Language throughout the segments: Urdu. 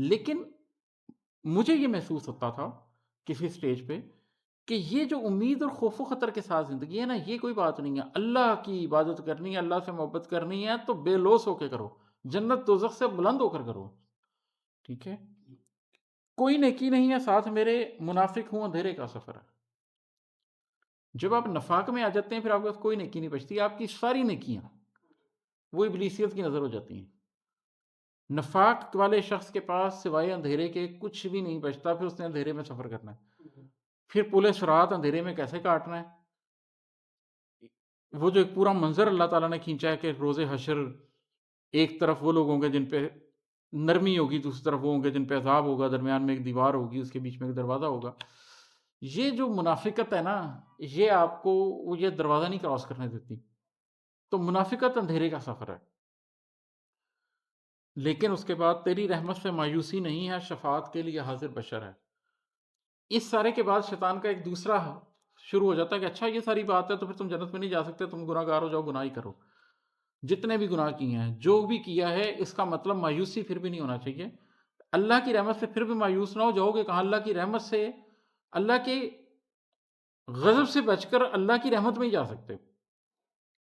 لیکن مجھے یہ محسوس ہوتا تھا کسی سٹیج پہ کہ یہ جو امید اور خوف و خطر کے ساتھ زندگی ہے نا، یہ کوئی بات نہیں ہے۔ اللہ کی عبادت کرنی ہے، اللہ سے محبت کرنی ہے تو بے لوث ہو کے کرو، جنت دوزخ سے بلند ہو کر کرو، ٹھیک ہے؟ کوئی نیکی نہیں ہے ساتھ میرے، منافق ہوں اندھیرے کا سفر ہے۔ جب آپ نفاق میں آ جاتے ہیں پھر آپ کے پاس کوئی نیکی نہیں بچتی، آپ کی ساری نیکیاں وہ ابلیسیت کی نظر ہو جاتی ہیں۔ نفاق والے شخص کے پاس سوائے اندھیرے کے کچھ بھی نہیں بچتا، پھر اس نے اندھیرے میں سفر کرنا ہے، پھر پل صراط اندھیرے میں کیسے کاٹنا ہے۔ وہ جو ایک پورا منظر اللہ تعالیٰ نے کھینچا ہے کہ روز حشر ایک طرف وہ لوگ ہوں گے جن پہ نرمی ہوگی، دوسری طرف وہ ہوں گے جن پہ عذاب ہوگا، درمیان میں ایک دیوار ہوگی، اس کے بیچ میں ایک دروازہ ہوگا۔ یہ جو منافقت ہے نا، یہ آپ کو وہ یہ دروازہ نہیں کراس کرنے دیتی، تو منافقت اندھیرے کا سفر ہے۔ لیکن اس کے بعد تیری رحمت سے مایوسی نہیں ہے، شفاعت کے لیے حاضر بشر ہے۔ اس سارے کے بعد شیطان کا ایک دوسرا شروع ہو جاتا ہے کہ اچھا یہ ساری بات ہے تو پھر تم جنت میں نہیں جا سکتے، تم گناہ گار ہو جاؤ، گناہ ہی کرو۔ جتنے بھی گناہ کیے ہیں، جو بھی کیا ہے، اس کا مطلب مایوسی پھر بھی نہیں ہونا چاہیے۔ اللہ کی رحمت سے پھر بھی مایوس نہ ہو جاؤ گے کہاں؟ اللہ کی رحمت سے، اللہ کے غضب سے بچ کر اللہ کی رحمت میں ہی جا سکتے ہو،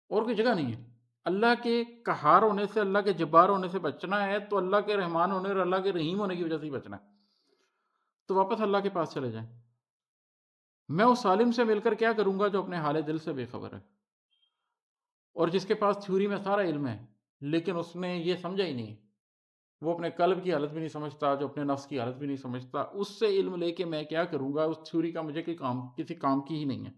اور کوئی جگہ نہیں ہے۔ اللہ کے قہار ہونے سے، اللہ کے جبار ہونے سے بچنا ہے تو اللہ کے رحمان ہونے اور اللہ کے رحیم ہونے کی وجہ سے ہی بچنا ہے۔ تو واپس اللہ کے پاس چلے جائیں۔ میں اس عالم سے مل کر کیا کروں گا جو اپنے حال دل سے بے خبر ہے، اور جس کے پاس تھیوری میں سارا علم ہے لیکن اس نے یہ سمجھا ہی نہیں۔ وہ اپنے قلب کی حالت بھی نہیں سمجھتا، جو اپنے نفس کی حالت بھی نہیں سمجھتا، اس سے علم لے کے میں کیا کروں گا؟ اس تھیوری کا مجھے کوئی کام، کسی کام کی ہی نہیں ہے۔